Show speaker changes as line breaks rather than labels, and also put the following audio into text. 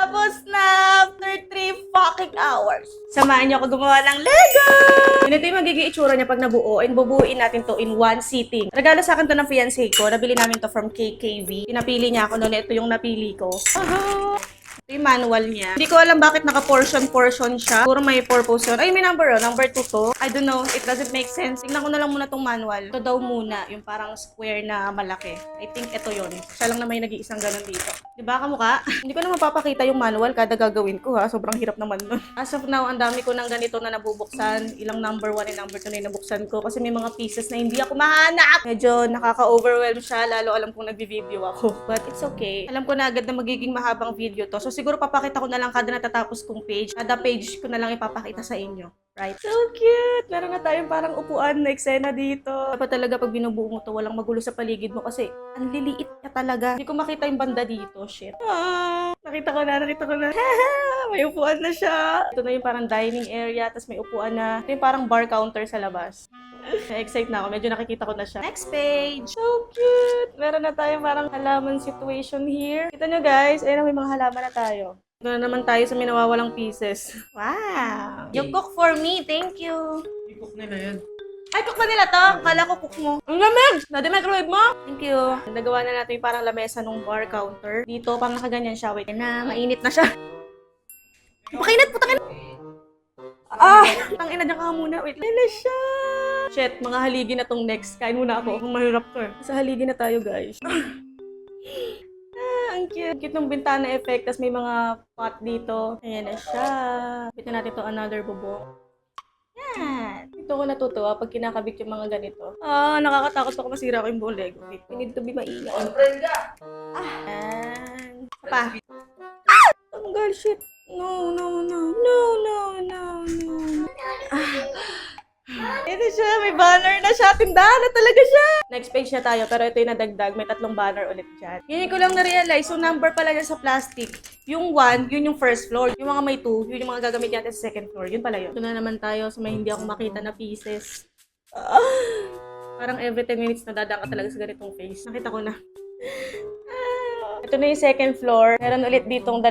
Tapos na after 3 fucking hours. Samahan niyo ako gumawa ng Lego! Ganito yung magiging itsura niya pag nabuo and bubuuin natin to in one sitting. Regalo sa akin to ng fiancé ko. Nabili namin to from KKV. Pinapili niya ako noon. Ito yung napili ko. Ito yung manual niya. Hindi ko alam bakit naka-portion siya. Puro may purpose yun. Ay, may number oh. Number 2 to. I don't know. It doesn't make sense. Tingnan ko na lang muna tong manual. Ito daw muna. Yung parang square na malaki. I think ito yun. Siya lang na may nag-iisang ganun dito. Diba kamukha? Hindi ko na mapapakita yung manual kada gagawin ko ha. Sobrang hirap naman nun. As of now, ang dami ko ng ganito na nabubuksan. Ilang number 1 and number 2 na nabuksan ko. Kasi may mga pieces na hindi ako mahanap. Medyo nakaka-overwhelm siya. Lalo alam kong nag-video ako. But it's okay. Alam ko na agad na magiging mahabang video to. So siguro papakita ko na lang kada natatapos kong page. Kada page ko na lang ipapakita sa inyo. Right? So cute! Meron na tayong parang upuan na eksena dito. Dapat talaga pag binubuo mo to, walang magulo sa paligid mo kasi ang liliit ka talaga. Hindi ko makita yung banda dito. Shit. Nakita ko na. May upuan na siya. Ito na yung parang dining area, tapos may upuan na. Ito yung parang bar counter sa labas. Na-excite na ako. Medyo nakikita ko na siya. Next page! So cute! Meron na tayong parang halaman situation here. Kita nyo guys, ayun may mga halaman na tayo. Ito na naman tayo sa minawawalang pieces. Wow! You cook for me. Thank you.
I-cook nila yan.
Ay, cook ba nila to? Kala ko cook mo. Ang lamig! Nade-microwave mo? Thank you. Nagawa na natin yung parang lamesa nung bar counter. Dito, parang nakaganyan siya. Wait na, mainit na siya. Pakainat, putangin! Tangina dyan ka muna. Wait, lala siya. Shit, mga haligi na tong next. Kain muna ako. Kung mahirap to eh. Sa haligi na tayo, guys. Ang cute. Cute ng bintana effect. Tapos may mga pot dito. Ayan na siya. Bitin natin to another bubong. Yan. Ito ko natutuwa pag kinakabit yung mga ganito. Nakakatakot ako masira ko yung buong Lego. We need to be maingat. Yan. Pa. Oh god, shit. No. Ito siya, may banner na siya. Tindahan na talaga siya. Next page na tayo, pero ito yung nadagdag. May 3 banner ulit dyan. Yun ko lang na-realize. So, number pala niya sa plastic. Yung 1, yun yung first floor. Yung mga may 2, yun yung mga gagamit natin sa second floor. Yun pala yun. Ito na naman tayo sa may hindi ako makita na pieces. Parang every 10 minutes nadadaan ka talaga sa ganitong face. Nakita ko na. Ito na yung second floor. Meron ulit ditong 2